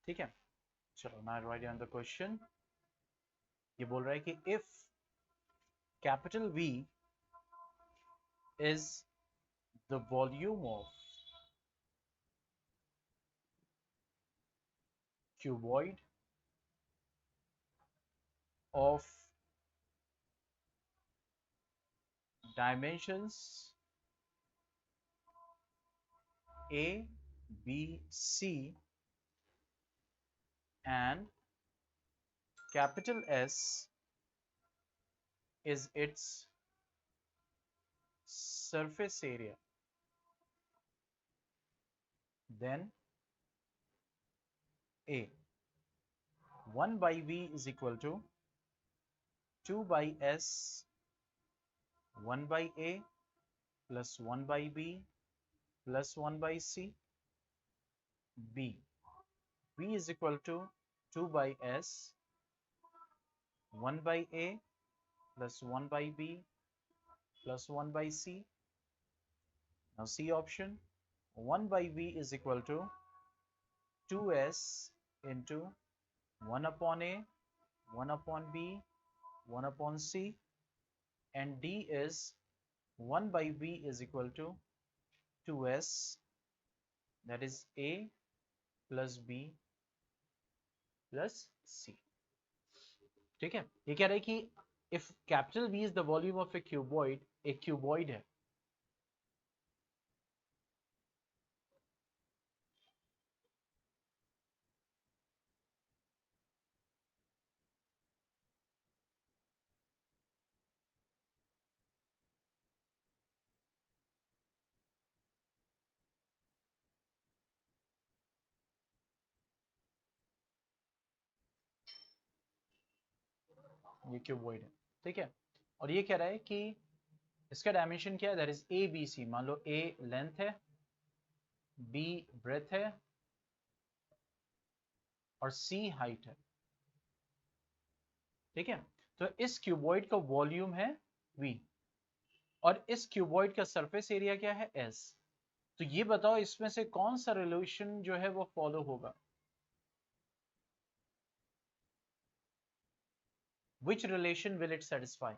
ठीक है, चलो now write down the question. ये बोल रहा है कि if capital V is the volume of cuboid of dimensions A, B, C and capital S is its surface area, then A 1 by V is equal to 2 by S 1 by A plus 1 by B plus 1 by C. B V is equal to 2 by S 1 by A plus 1 by B plus 1 by C. Now C option, 1 by V is equal to 2S into 1 upon A, 1 upon B, 1 upon C, and D is 1 by V is equal to 2S, that is A plus B plus C. ठीक है, ये कह रहा है कि if capital V is the volume of a cuboid है, ये cuboid है, ठीक है, और ये कह रहा है कि इसका डायमेंशन क्या है, that is A B C. मान लो ए लेंथ है, बी ब्रेथ है और सी हाइट है, ठीक है। तो इस क्यूबॉइड का वॉल्यूम है वी और इस क्यूबॉइड का सरफेस एरिया क्या है, एस। तो ये बताओ इसमें से कौन सा रिलेशन जो है वो फॉलो होगा, विच रिलेशन विल इट सेटिस्फाई।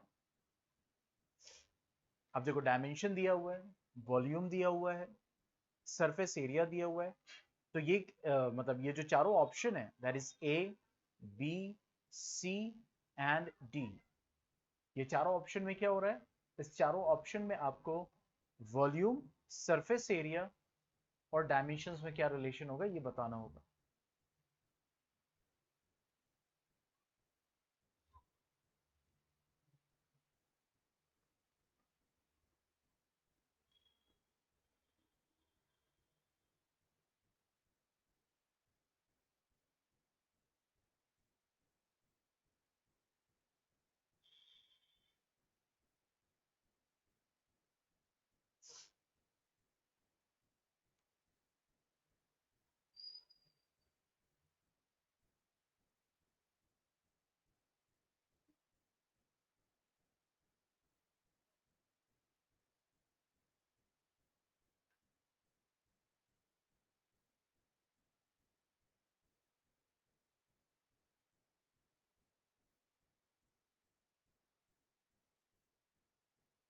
अब देखो डायमेंशन दिया हुआ है, वॉल्यूम दिया हुआ है, सरफेस एरिया दिया हुआ है, तो ये मतलब ये जो चारों ऑप्शन है, that is A B C and D, ये चारों ऑप्शन में क्या हो रहा है, इस चारों ऑप्शन में आपको वॉल्यूम, सरफेस एरिया और डायमेंशंस में क्या रिलेशन होगा ये बताना होगा।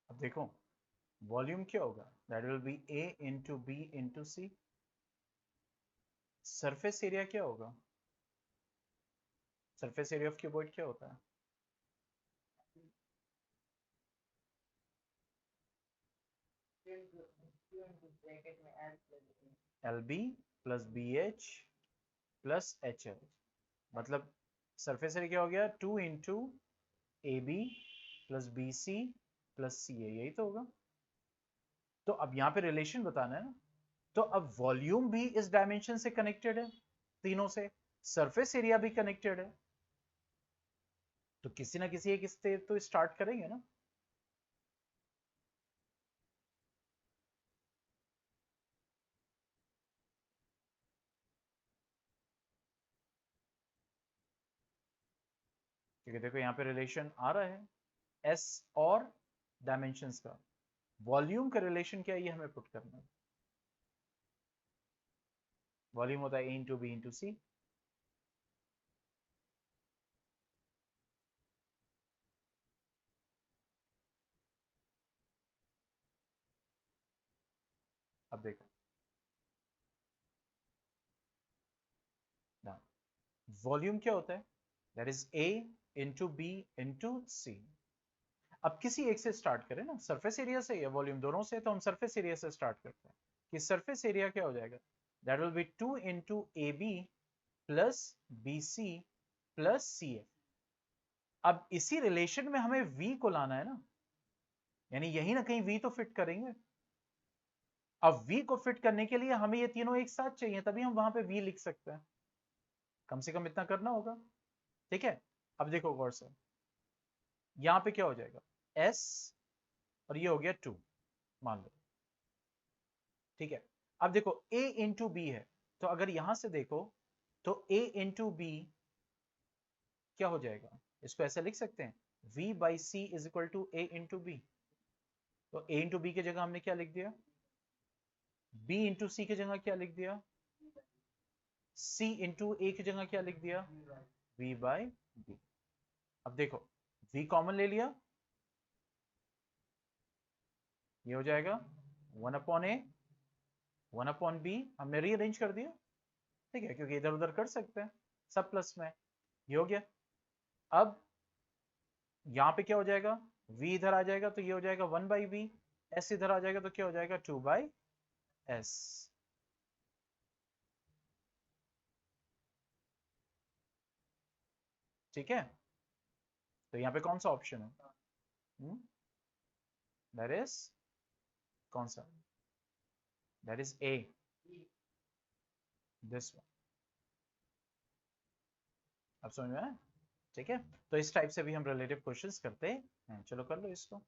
अब देखो वॉल्यूम क्या होगा, that will be A into B into C. Surface area क्या होगा, सरफेस एरिया ऑफ क्यूबॉइड क्या होता है, L B plus B H plus H L. मतलब सरफेस एरिया क्या हो गया, 2 into A B plus B C plus C A, यही तो होगा। तो अब यहाँ पे रिलेशन बताना है ना, तो अब वॉल्यूम भी इस डायमेंशन से कनेक्टेड है, तीनों से, सरफेस एरिया भी कनेक्टेड है, तो किसी ना किसी एक से तो स्टार्ट करेंगे ना। क्योंकि देखो यहाँ पे रिलेशन आ रहा है एस और डायमेंशंस का, वॉल्यूम का रिलेशन क्या है ये हमें पुट करना है। वॉल्यूम होता है A into B into C, volume क्या होता है? That is A into B into C. अब किसी एक से स्टार्ट करें ना, सरफेस एरिया से या वॉल्यूम, दोनों से, तो हम सरफेस एरिया से स्टार्ट करते हैं कि सरफेस एरिया क्या हो जाएगा? That will be 2 into A B plus B C plus C A. अब इसी रिलेशन में हमें v को लाना है ना, यानी यही ना कहीं v तो फिट करेंगे। अब v को फिट करने के लिए हमें ये तीनों एक साथ चाहिए, तभी हम वहां पे v लिख सकते हैं। कम से कम इतना करना होगा, ठीक है। अब देखो गौर से, यहां पे क्या हो जाएगा? s और ये हो गया 2 मान लो, ठीक है। अब देखो a इंटू बी है, तो अगर यहां से देखो तो a इंटू बी क्या हो जाएगा? इसको ऐसे लिख सकते हैं, v by C is equal to a into B. तो a इंटू बी की जगह हमने क्या लिख दिया? b इंटू सी की जगह क्या लिख दिया? c इंटू ए की जगह क्या लिख दिया? v by B. अब देखो v कॉमन ले लिया, ये हो जाएगा 1 अपॉन ए 1 अपॉन बी, हमने रीअरेंज कर दिया, ठीक है, क्योंकि इधर उधर कर सकते हैं, सब प्लस में, ये हो गया। अब यहाँ पे क्या हो जाएगा? v इधर आ जाएगा तो ये हो जाएगा 1 बाई बी, s इधर आ जाएगा तो क्या हो जाएगा? 2 बाई एस। ठीक है, तो यहाँ पे कौन सा ऑप्शन है? दैट इज कौन सा? That is A, this one. अब समझ में आया? ठीक है, तो इस टाइप से भी हम रिलेटिव क्वेश्चंस करते हैं। चलो कर लो इसको।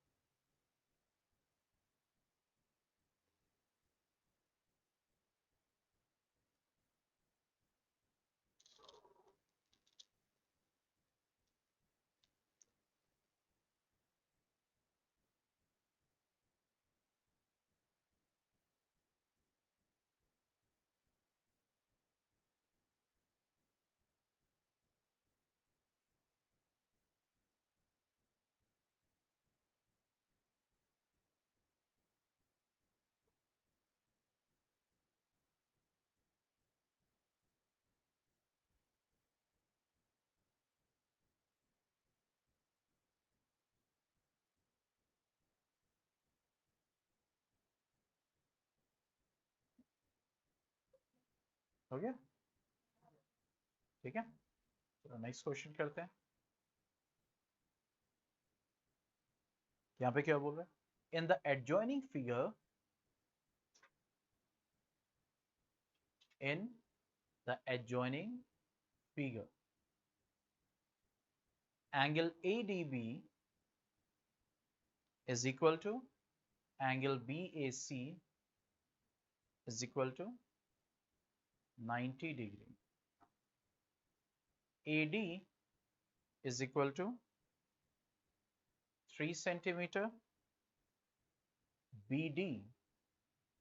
हो गया, ठीक है। चलो नेक्स्ट क्वेश्चन करते हैं। यहाँ पे क्या बोल रहा है? In the adjoining figure, in the adjoining figure, angle ADB is equal to angle BAC is equal to 90 degree. AD is equal to 3 centimeter. BD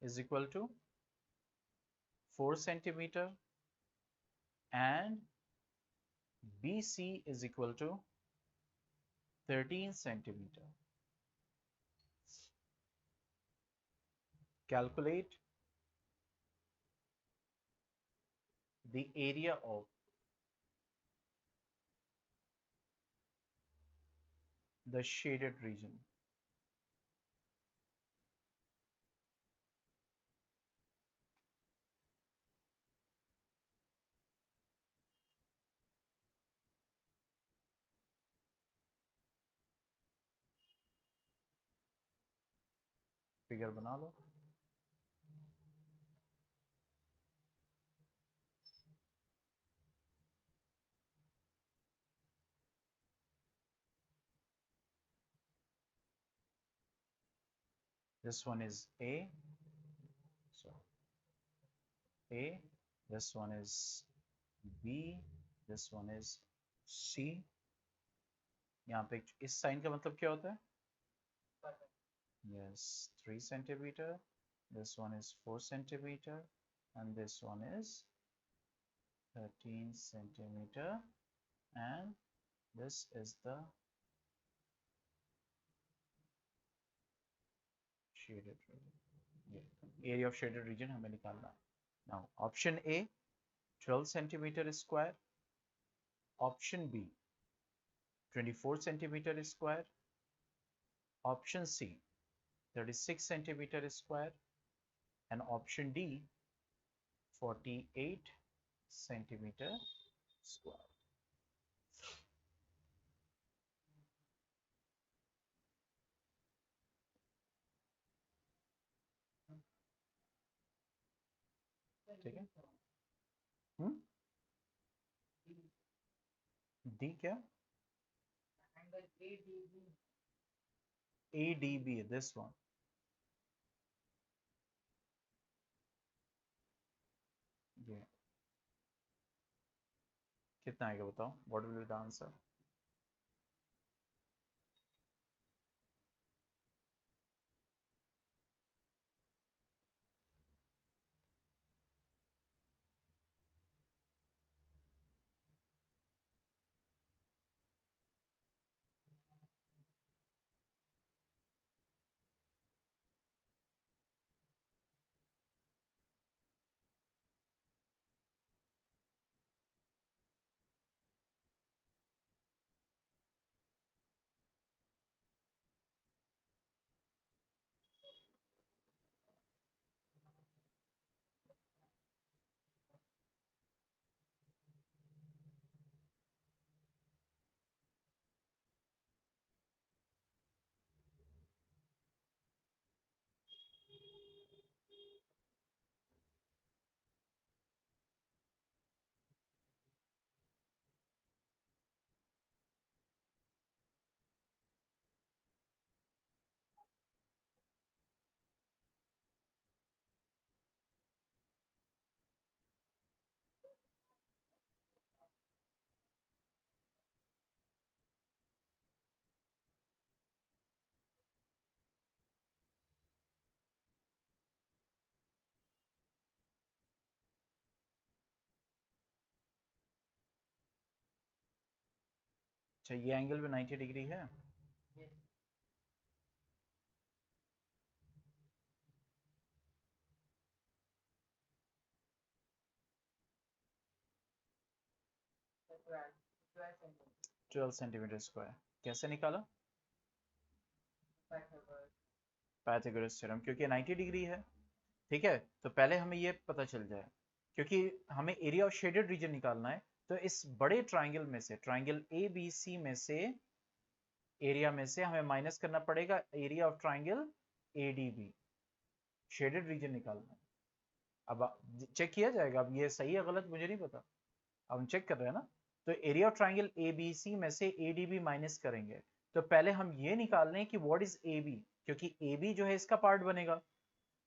is equal to 4 centimeter and BC is equal to 13 centimeter. Calculate the area of the shaded region. Figure बना लो। This one is A, so A, this one is B, this one is C. यहाँ पे इस sign का मतलब क्या होता है? Yes, 3 centimeter. This one is 4 centimeter, and this one is 13 centimeter, and this is the shaded region. Yeah. Area of shaded region हमें निकालना है. Now option A 12 centimeter square, Option B 24 centimeter square. Option C 36 centimeter square. And option D 48 centimeter square. ठीक है। D क्या? ADB, this one. ये कितना आएगा बताओ? What will be the answer? अच्छा, ये एंगल भी 90 डिग्री है। 12 सेंटीमीटर स्क्वायर कैसे निकाला? पाइथागोरस थ्योरम, क्योंकि 90 डिग्री है। ठीक है, तो पहले हमें ये पता चल जाए, क्योंकि हमें एरिया ऑफ शेडेड रीजन निकालना है, तो इस बड़े ट्राइंगल में से, ट्राइंगल ABC में से, एरिया में से हमें माइनस करना पड़ेगा area of triangle ADB। Shaded region निकालना है। अब चेक किया जाएगा, अब ये सही है गलत मुझे नहीं पता, अब हम चेक कर रहे हैं ना। तो एरिया ऑफ ट्राइंगल ABC में से ADB माइनस करेंगे, तो पहले हम ये निकाल लें कि व्हाट इज AB, क्योंकि AB जो है इसका पार्ट बनेगा।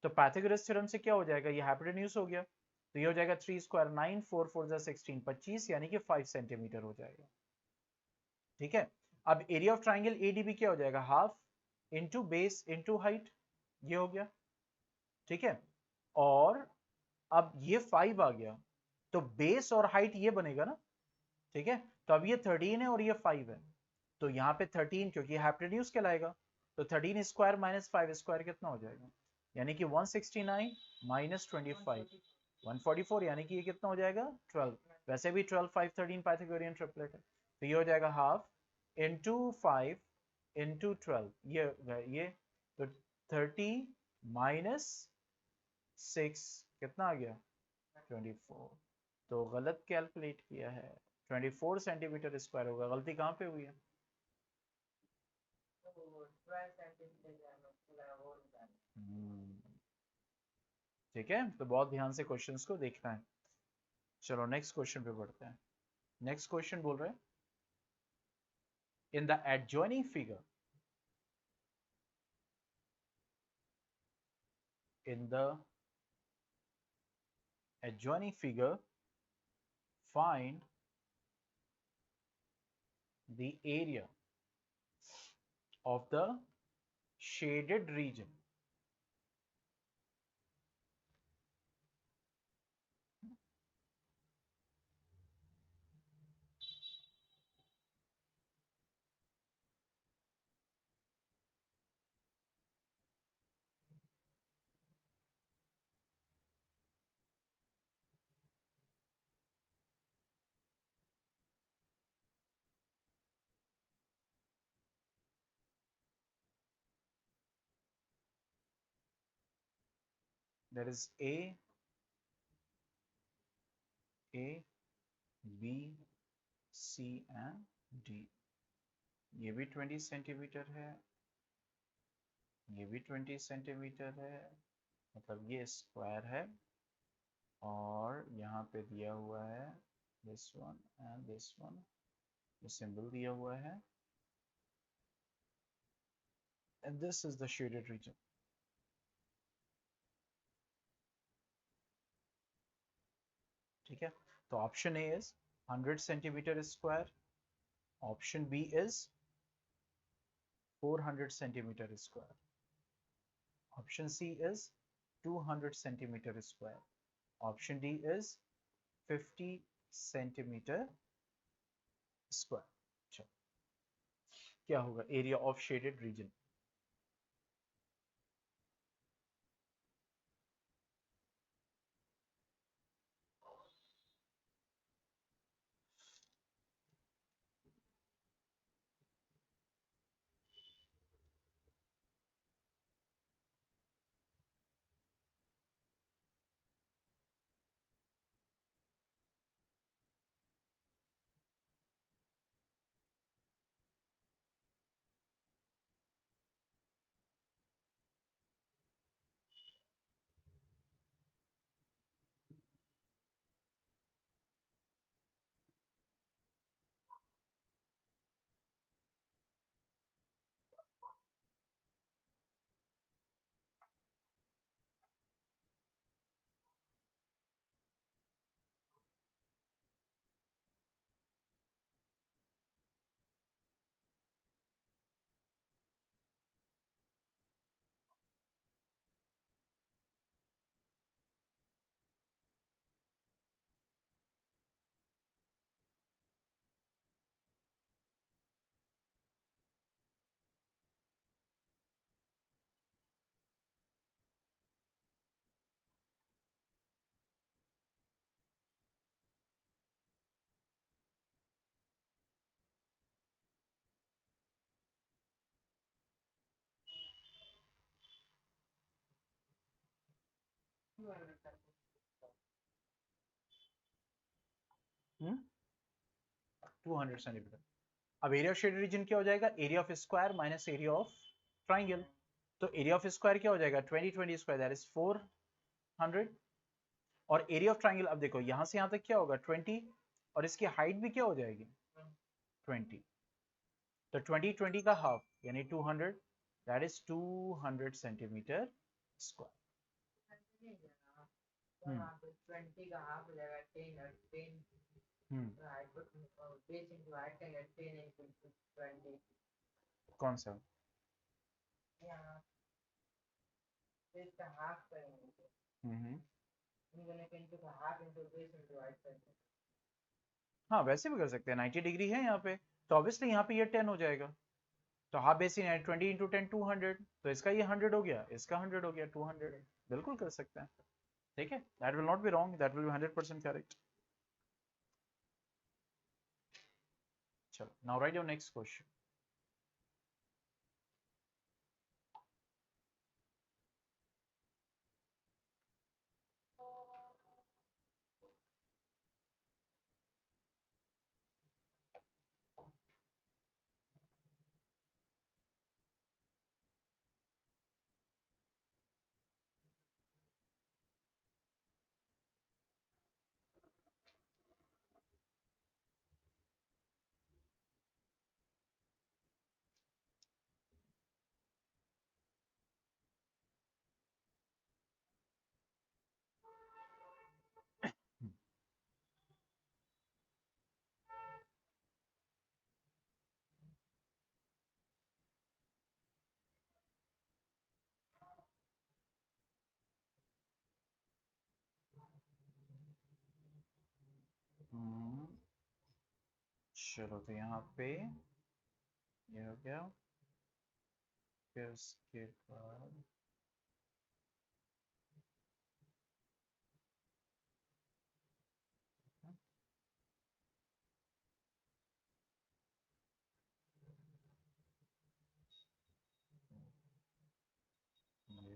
तो पाइथागोरस थ्योरम से क्या हो जाएगा, ये हाइपोटेन्यूज हो गया, तो ये हो जाएगा 3 स्क्वायर 9, 4 4 16, 25, यानी कि 5 सेंटीमीटर हो जाएगा। ठीक है, अब एरिया ऑफ ट्राइंगल ADB क्या हो जाएगा, half into base into height, ये हो गया। ठीक है, और अब ये 5 आ गया, तो बेस और हाइट ये बनेगा ना। ठीक है, तो अब ये 13 है और ये 5 है, तो यहाँ पे 13 क्योंकि हाइपोटेन्यूज कहलाएगा, तो 13 स्क्वायर माइनस 5 स्क्वायर कितना हो जाएगा, यानी कि 169 माइनस 25, 144, यानी कि ये कितना हो जाएगा 12। वैसे भी 12 5 13 पाइथागोरियन ट्रिपलेट है, तो ये हो जाएगा हाफ इंटू 5 इंटू 12, ये तो 30 माइनस 6 कितना आ गया 24। तो गलत कैलकुलेट किया है, 24 सेंटीमीटर स्क्वायर होगा। गलती कहाँ पे हुई है? ठीक है, तो बहुत ध्यान से क्वेश्चंस को देखना है। चलो नेक्स्ट क्वेश्चन पे बढ़ते हैं। नेक्स्ट क्वेश्चन बोल रहे हैं, in the adjoining figure, in the adjoining figure find the area of the shaded region that is A, B, C and D. ये भी 20 सेंटीमीटर है, ये भी 20 सेंटीमीटर है, मतलब ये स्क्वायर है, और यहाँ पे दिया हुआ है this one and this one, ये सिंबल दिया हुआ है, and this is the shaded region. ठीक है, तो option A is 100 centimetre square, option B is 400 centimetre square, option C is 200 centimetre square, option D is 50 centimetre square. चलो, क्या होगा area of shaded region? Hmm, 200 centimetre. अब area of shaded region क्या हो जाएगा? Area of square minus area of triangle. तो area of square क्या हो जाएगा? 20 20 स्क्वायर दैट इज 400, और एरिया ऑफ ट्राइंगल, अब देखो यहां से यहां तक क्या होगा? 20, और इसकी हाइट भी क्या हो जाएगी? 20. तो 20 20 का हाफ यानी 200, दैट इज 200 सेंटीमीटर स्क्वायर. कौन सा? हाँ, वैसे भी कर सकते हैं, 90 डिग्री है यहाँ पे, तो ऑब्वियसली यहाँ पे ये 10 हो जाएगा, तो हाफ बेस इन 20 इंटू 10 200, तो इसका ये 100 हो गया, इसका 100 हो गया, 200. बिल्कुल कर सकते हैं. ठीक है, that will not be wrong, that will be 100% correct. चलो, now write your next question. चलो, तो यहाँ पे ये हो गया, फिर उसके बाद ये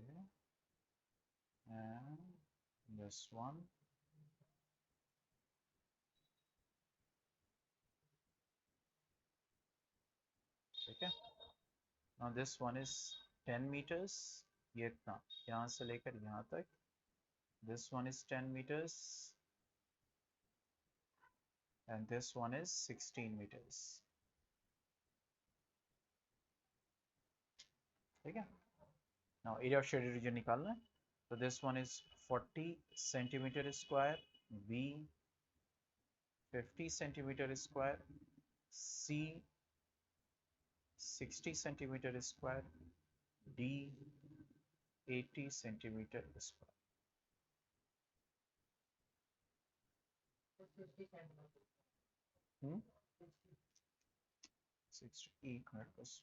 this one, ठीक है. Now this one is 10 meters. ये इतना यहाँ से लेकर यहाँ तक. This one is 10 meters and this one is 16 meters. ठीक है. Now area of shaded region निकालना है. So this one is 40 centimeter square, B 50 centimeter square, C 60 centimeter square, D 80 centimeter square. 60 एक मिनट बस.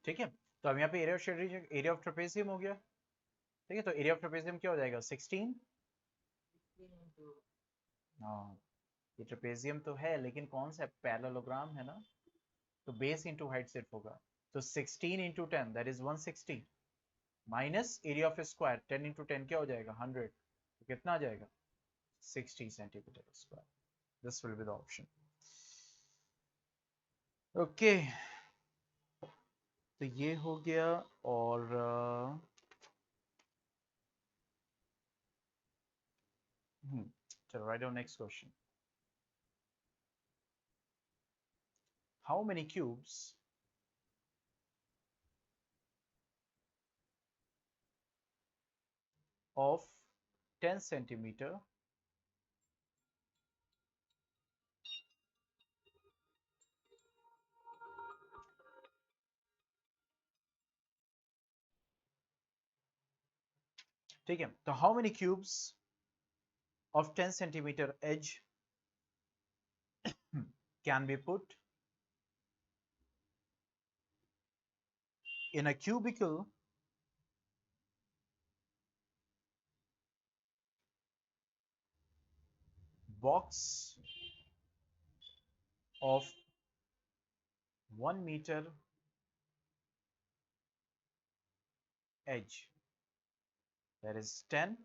ठीक है. तो अब यहाँ पे area of shade region, area of trapezium हो गया. ठीक है. तो एरिया ऑफ ट्रेपेजियम क्या हो जाएगा? 16. हाँ, ये ट्रेपेजियम तो है लेकिन कौन सा पैरेललोग्राम है ना, तो बेस इनटू हाइट सिर्फ होगा. तो 16 into 10 that is 160 minus area of square 10 into 10 क्या हो जाएगा? 100. तो कितना आ जाएगा? 60 centimetre square. This will be the option. Okay, तो ये हो गया. और चलो write down next question. How many cubes of 10 centimeter ठीक है. तो how many cubes of 10 centimeter edge can be put in a cubical box of 1 meter edge? That is 10,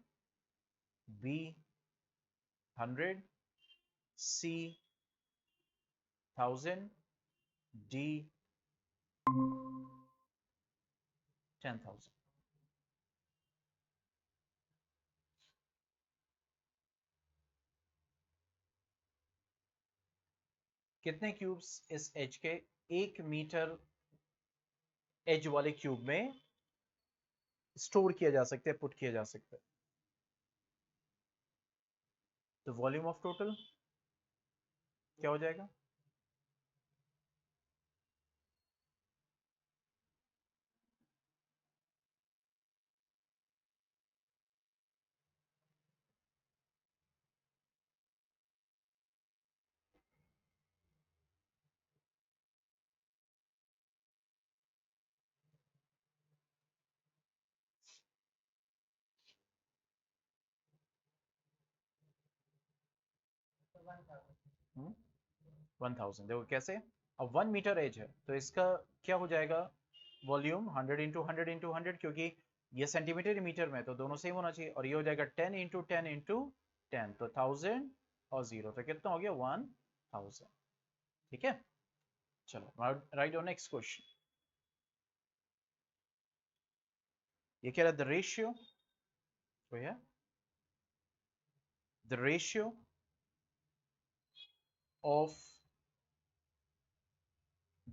B 100, C 1000, D 10,000. कितने क्यूब्स इस as के 1 metre as वाले cube में store किया जा सकते हैं, पुट किया जा सकता है? तो वॉल्यूम ऑफ टोटल क्या हो जाएगा? हम्म 1000. देखो कैसे. अब 1 मीटर एज है तो इसका क्या हो जाएगा? वॉल्यूम 100 इंटू 100 इंटू 100, क्योंकि ये सेंटीमीटर मीटर में तो दोनों सेम होना चाहिए. और ये हो जाएगा 10 इंटू 10 इंटू 10, तो 1000 और 0 तो कितना हो गया? 1000. ठीक है. चलो राइट ऑन नेक्स्ट क्वेश्चन. ये कह रहा है द रेशियो, तो है the ratio of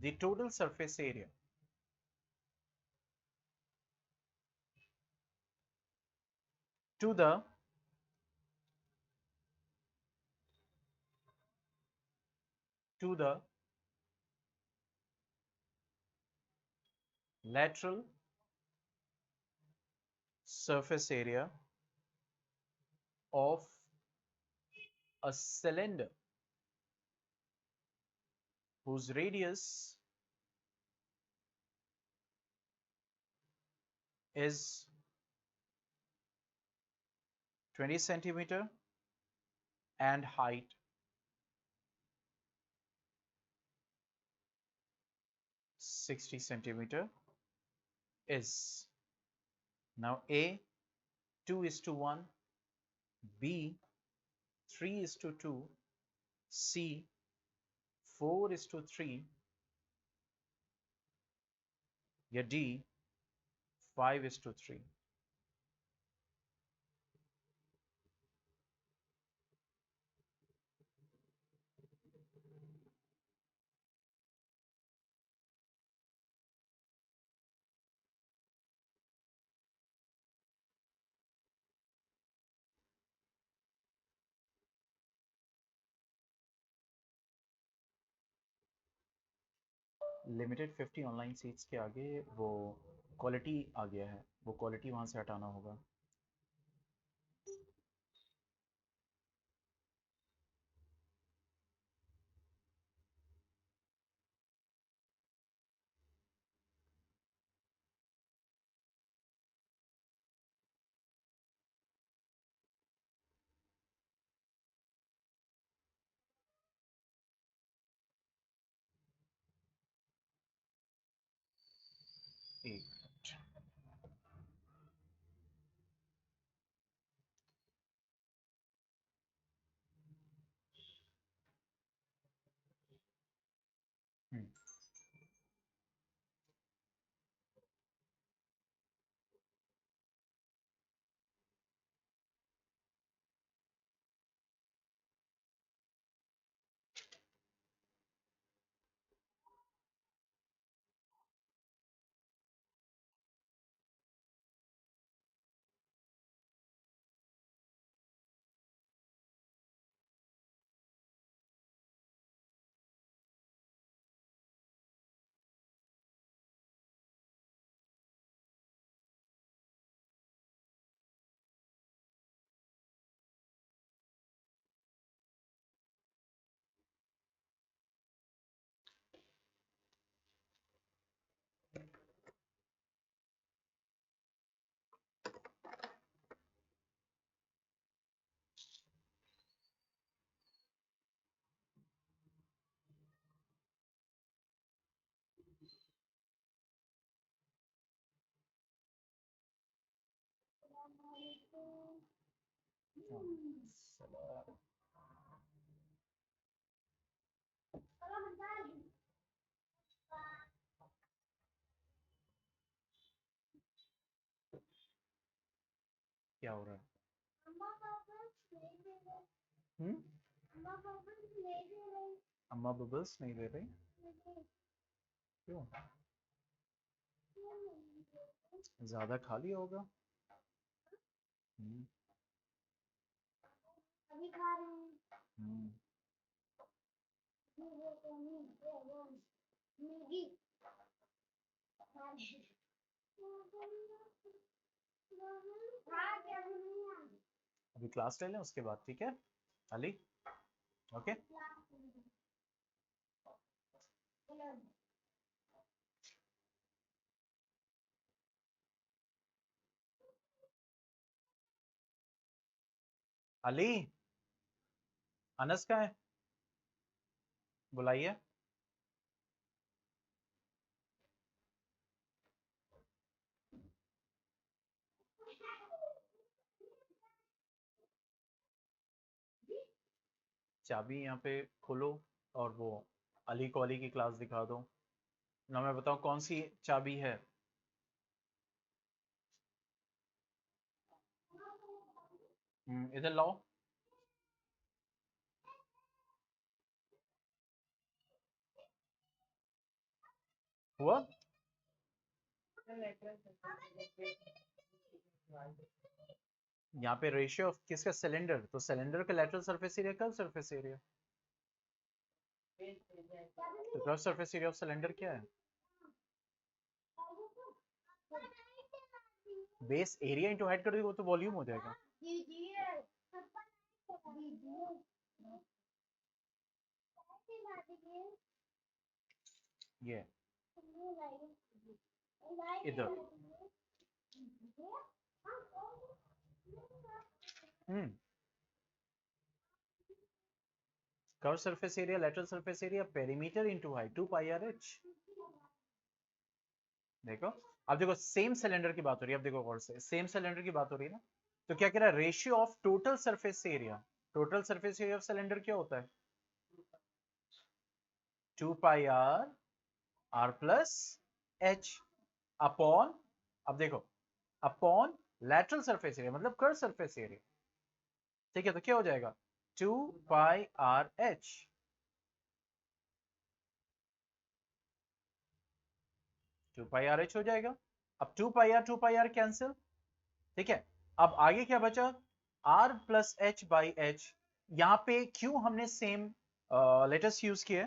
the total surface area to the lateral surface area of a cylinder whose radius is 20 centimeter and height 60 centimeter is now A 2:1, B 3:2, C 4:3 या D 5:3. Limited 50 online seats के आगे वो quality आ गया है, वो quality वहाँ से हटाना होगा. एक मिनट. क्या हो रहा है? अम्मा बबल्स नहीं दे रही. क्यों? ज्यादा खा लिया होगा. अभी खा रही हूँ. मैगी. अभी क्लास ले लें उसके बाद, ठीक है अली? ओके. अली, अनस का है, बुलाइए. चाबी यहाँ पे खोलो और वो अली को अली की क्लास दिखा दो ना. मैं बताऊं कौन सी चाबी है? इधर लाओ. हुआ? यहाँ पे रेशियो ऑफ किसका? सिलेंडर. तो सिलेंडर का lateral surface area curve surface area. तो curve surface area of cylinder क्या है? बेस एरिया इंटू हाइट कर दोगे तो वॉल्यूम हो जाएगा. ये इधर. Curve surface area lateral surface area perimeter into height 2 pi R H. देखो, अब देखो सेम सिलेंडर की बात हो रही है, अब देखो गौर से, सेम सिलेंडर की बात हो रही है ना, तो क्या कह रहा है, ratio of total surface area, total surface area of cylinder क्या होता है, 2 pi R R plus H upon, अब देखो, अपॉन लैटरल सरफेस एरिया मतलब कर्व सरफेस एरिया, ठीक है, तो क्या हो जाएगा, 2 pi R H, 2 pi R H हो जाएगा। अब 2 पाई आर कैंसिल, ठीक है। अब आगे क्या बचा, R plus H by H, यहां पे क्यों हमने सेम लेटर्स यूज किए,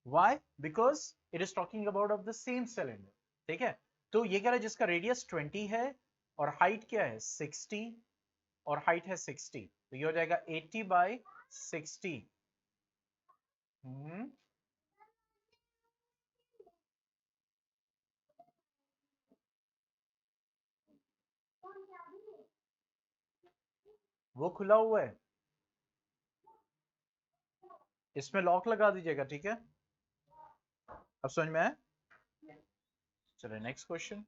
why, because it is talking about of the same cylinder, ठीक है। तो ये कह रहा है जिसका रेडियस 20 है और हाइट क्या है 60, और हाइट है 60, तो ये हो जाएगा 80 बाई 60। वो खुला हुआ है, इसमें लॉक लगा दीजिएगा, ठीक है। अब समझ में आया, चलिए नेक्स्ट क्वेश्चन।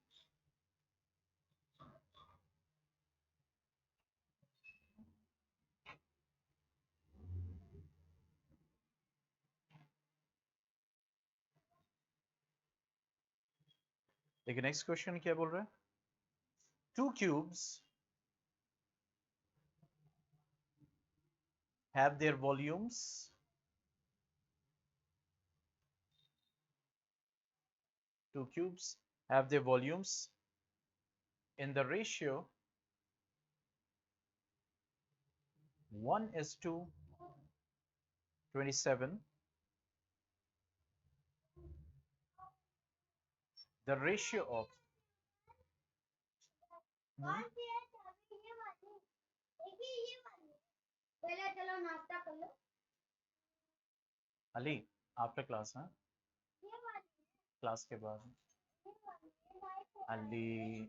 देखिए नेक्स्ट क्वेश्चन क्या बोल रहा है, to cubes have their volumes, two cubes have their volumes in the ratio 1 is to 27. The ratio of पहले चलो नाश्ता कर लो। अली, आफ्टर क्लास, हाँ, क्लास के बाद। अली,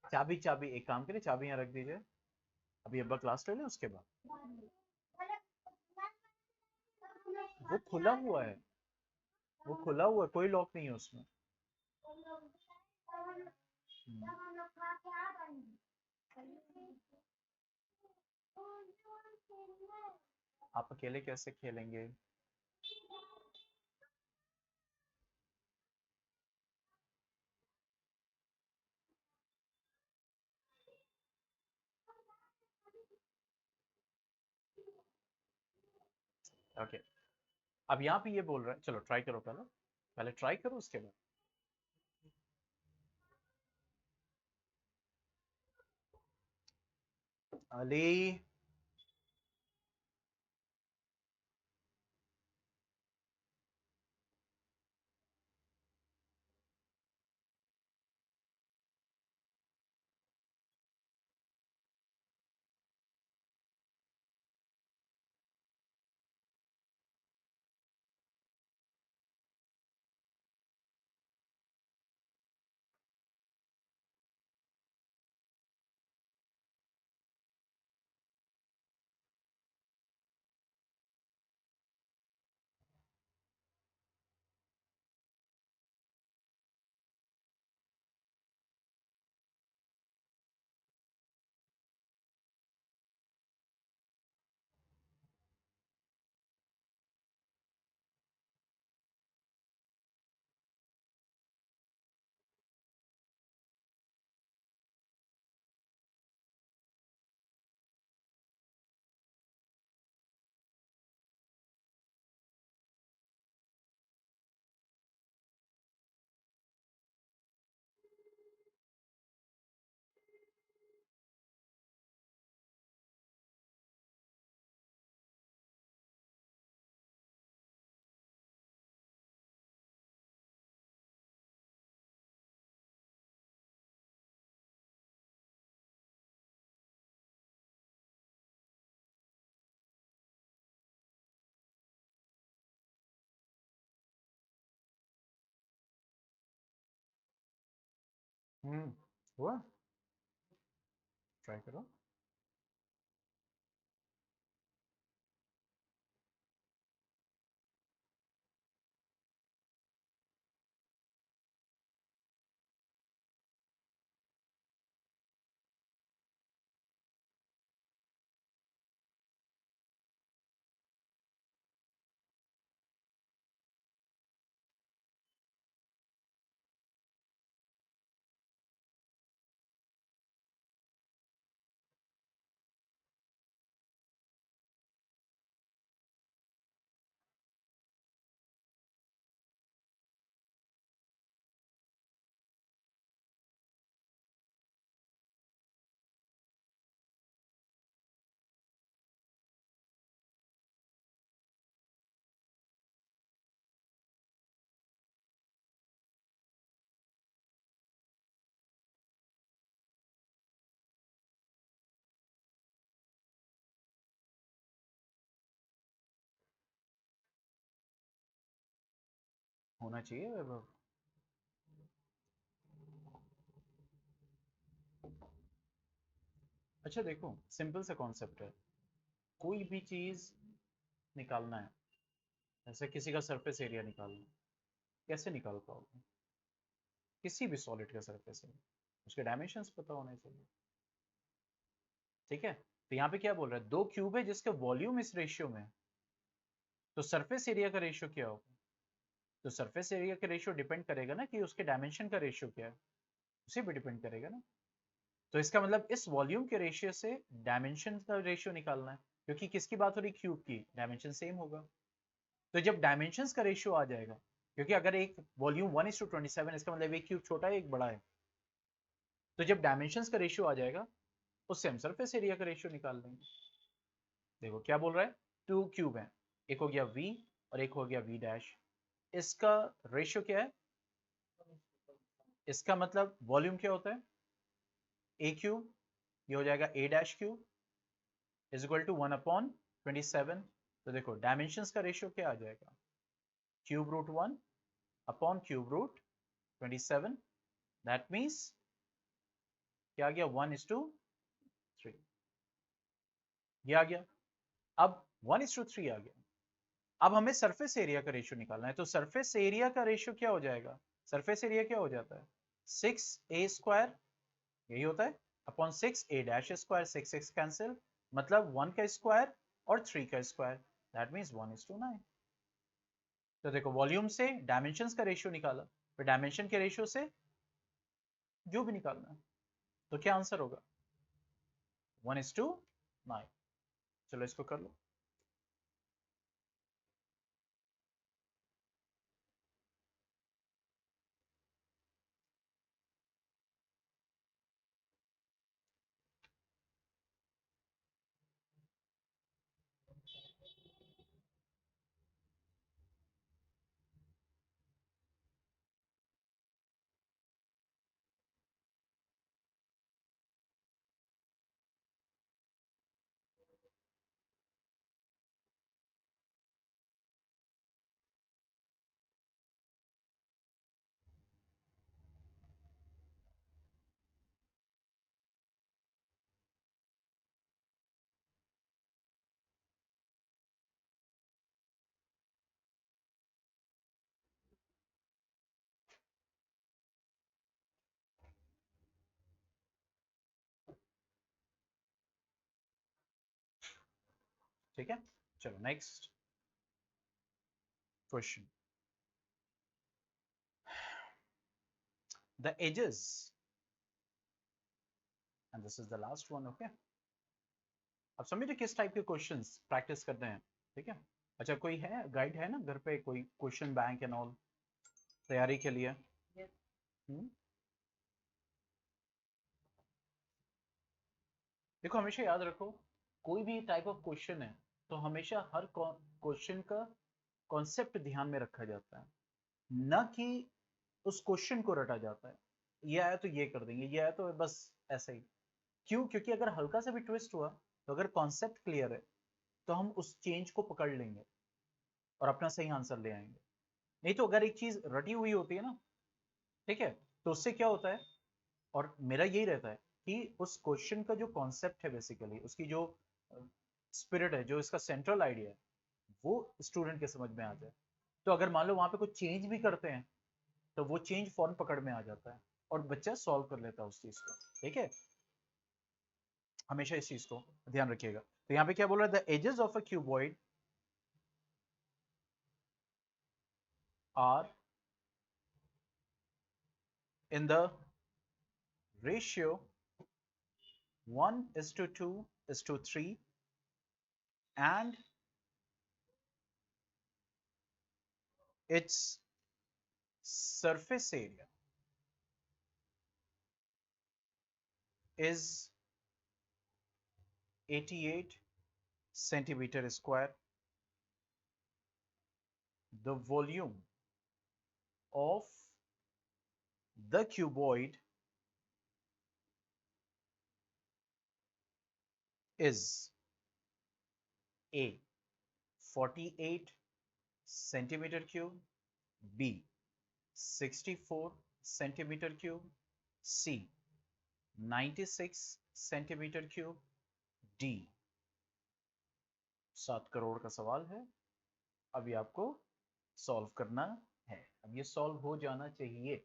चाबी चाबी एक काम करिए, चाबी यहाँ रख दीजिए, अभी अब्बा क्लास ले लें उसके बाद। वो खुला हुआ है, वो खुला हुआ है, कोई लॉक नहीं है उसमें। आप अकेले कैसे खेलेंगे, ओके। अब यहाँ पे ये बोल रहा है, चलो ट्राई करो, पहले पहले ट्राई करो उसके बाद। अली, हुआ, ट्राई करो। होना चाहिए वैभव। अच्छा देखो, सिंपल सा कॉन्सेप्ट है, कोई भी चीज निकालना है, जैसे किसी का सरफेस एरिया निकालना है, कैसे निकाल पाओगे? किसी भी सॉलिड का सरफेस एरिया, उसके डायमेंशंस पता होने चाहिए। ठीक है, तो यहाँ पे क्या बोल रहा है, दो क्यूब है जिसका वॉल्यूम इस रेशियो में है, तो सरफेस एरिया का रेशियो क्या होगा? तो सरफेस एरिया का रेशियो डिपेंड करेगा ना कि उसके डायमेंशन का रेशियो क्या है, उसी पे डिपेंड करेगा ना। तो इसका मतलब इस वॉल्यूम के रेशियो से डायमेंशन का रेशियो निकालना है, क्योंकि किसकी बात हो रही, क्यूब की, डायमेंशन सेम होगा। तो जब डायमेंशंस का रेशियो आ जाएगा, क्योंकि अगर एक वॉल्यूम 1:27, इसका मतलब एक क्यूब छोटा है एक बड़ा है, तो जब डायमेंशंस का रेशियो आ जाएगा उससे हम सरफेस एरिया का रेशियो निकाल लेंगे। देखो क्या बोल रहा है, टू क्यूब है, एक हो गया v और एक हो गया v डैश, इसका रेशियो क्या है, इसका मतलब वॉल्यूम क्या होता है, ए क्यूब, ये हो जाएगा a dash cube is equal to 1/27। तो देखो डायमेंशंस का रेशियो क्या आ जाएगा, cube root 1 upon cube root 27, that means क्या आ गया, 1:3, ये आ गया। अब 1:3 आ गया, अब हमें सरफेस एरिया का रेशियो निकालना है, तो सरफेस एरिया का रेशियो क्या हो जाएगा, सरफेस एरिया क्या हो जाता है, 6a² यही होता है अपॉन 6a' स्क्वायर, 6 कैंसिल, मतलब 1 का स्क्वायर और 3 का स्क्वायर, दैट मीन्स 1:9। तो देखो वॉल्यूम से डायमेंशंस का रेशियो निकाला, फिर डायमेंशन के रेशियो से जो भी निकालना है, तो क्या आंसर होगा, 1:9। चलो इसको कर लो। ठीक है, चलो next question, the edges, and this is the last one, okay? अब समझिए किस टाइप के क्वेश्चंस प्रैक्टिस करते हैं, ठीक है। अच्छा कोई है गाइड है ना घर पे, कोई क्वेश्चन बैंक एंड ऑल तैयारी के लिए? हम्म? देखो हमेशा याद रखो, कोई भी टाइप ऑफ क्वेश्चन है तो हमेशा हर क्वेश्चन का कॉन्सेप्ट ध्यान में रखा जाता है, न कि उस क्वेश्चन को रटा जाता है, ये आया तो ये कर देंगे, ये आया तो बस ऐसे ही। क्यों, क्योंकि अगर हल्का सा भी ट्विस्ट हुआ, तो अगर कॉन्सेप्ट क्लियर है तो हम उस चेंज को पकड़ लेंगे और अपना सही आंसर ले आएंगे। नहीं तो अगर एक चीज रटी हुई होती है ना, ठीक है, तो उससे क्या होता है, और मेरा यही रहता है कि उस क्वेश्चन का जो कॉन्सेप्ट है, बेसिकली उसकी जो स्पिरिट है, जो इसका सेंट्रल आइडिया है, वो स्टूडेंट के समझ में आ जाए। तो अगर मान लो वहां पे कुछ चेंज भी करते हैं, तो वो चेंज फौरन पकड़ में आ जाता है और बच्चा सॉल्व कर लेता है उस चीज को। ठीक है, हमेशा इस चीज को ध्यान रखिएगा। तो यहाँ पे क्या बोल रहा है, the edges of a cuboid are in the ratio 1:2:3, and its surface area is 88 centimeter square. The volume of the cuboid is A 48 centimeter cube, B 64 centimetre cube, C 96 centimetre cube, D 7 crore का सवाल है। अभी आपको solve करना है। अब ये solve हो जाना चाहिए।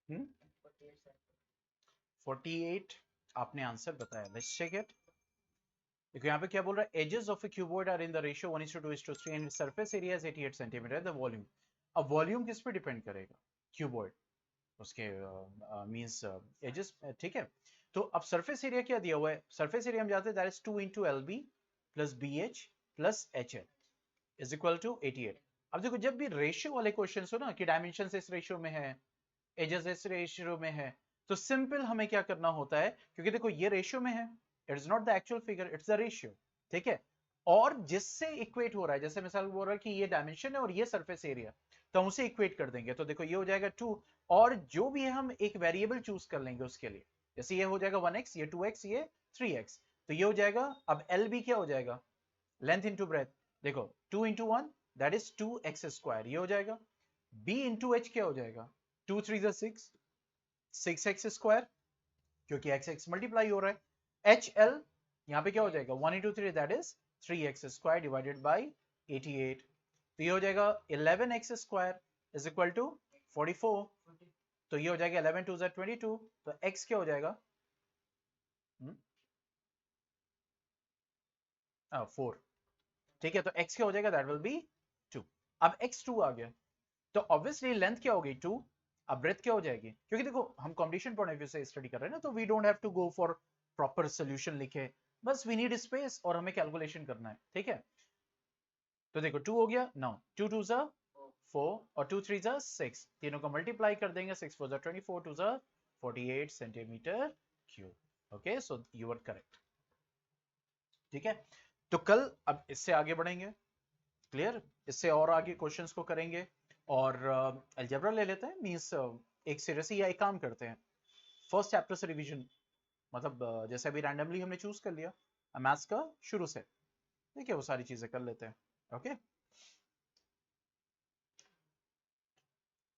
हम्म 48 आपने आंसर बताया। Let's check it. देखो यहाँ पे क्या बोल रहा है, edges of a cuboid are in the ratio 1:2:3 and surface area is 88 centimetre the volume. अब वॉल्यूम किस पे डिपेंड करेगा? क्यूबॉइड, उसके मींस एजेस, ठीक है। तो अब सरफेस एरिया क्या दिया हुआ है? सरफेस एरिया हम जानते हैं that is 2 × LB plus BH plus HL is equal to 88। अब देखो जब भी रेशियो वाले क्वेश्चन हो ना कि डायमेंशन इस रेशियो में है, एजेस इस रेशियो में है, तो सिंपल हमें क्या करना होता है, क्योंकि देखो ये रेशियो में है, it is not the actual figure, it's the ratio, ठीक है। और जिससे इक्वेट हो रहा है, जैसे मिसाल बोल रहा है कि ये डायमेंशन है और ये सरफेस एरिया, तो हम उसे इक्वेट कर देंगे। तो देखो ये हो जाएगा 2, और जो भी है हम एक वेरिएबल चूज कर लेंगे उसके लिए। जैसे ये हो जाएगा 1x, ये 2x, ये 3x, तो ये हो जाएगा। अब LB क्या हो जाएगा? Length into breadth. देखो 2 × 1 दैट इज 2x², ये हो जाएगा। B × H क्या हो जाएगा? 2 3 6, 6x², क्योंकि x मल्टीप्लाई हो रहा है। HL यहाँ पे क्या हो जाएगा? 1 × 3 that is 3x² divided by 88, तो ये हो जाएगा 11x² इज इक्वल टू 44। तो ये हो जाएगा 11 2 22, तो x क्या हो जाएगा? 4, ठीक है। तो x क्या हो जाएगा? That will be 2। अब x2 आ गया, तो ऑब्वियसली लेंथ क्या हो गई? 2। अब ब्रेथ क्या हो जाएगी? क्योंकि देखो हम कॉम्पिटिशन पॉइंट ऑफ व्यू से स्टडी कर रहे हैं ना, तो we don't have to go for proper solution लिखे, बस वी नीड स्पेस और हमें कैलकुलेशन करना है, ठीक है। तो देखो 2 हो गया, नाउ 2 2 ज़ा 4 और 2 3 ज़ा 6, तीनों को मल्टीप्लाई कर देंगे, 6 4 ज़ा 24, 2 ज़ा 48 centimetre cube. Okay, so you are correct. ठीक है, तो कल अब इससे आगे बढ़ेंगे, क्लियर, इससे और आगे क्वेश्चंस को करेंगे और अलजेब्रा ले लेते हैं, मींस एक सीरीज या एक काम करते हैं, फर्स्ट चैप्टर से रिवीजन, मतलब जैसे अभी रैंडमली हमने चूज कर लिया मैथ्स का शुरू से, ठीक है, वो सारी चीजें कर लेते हैं। ओके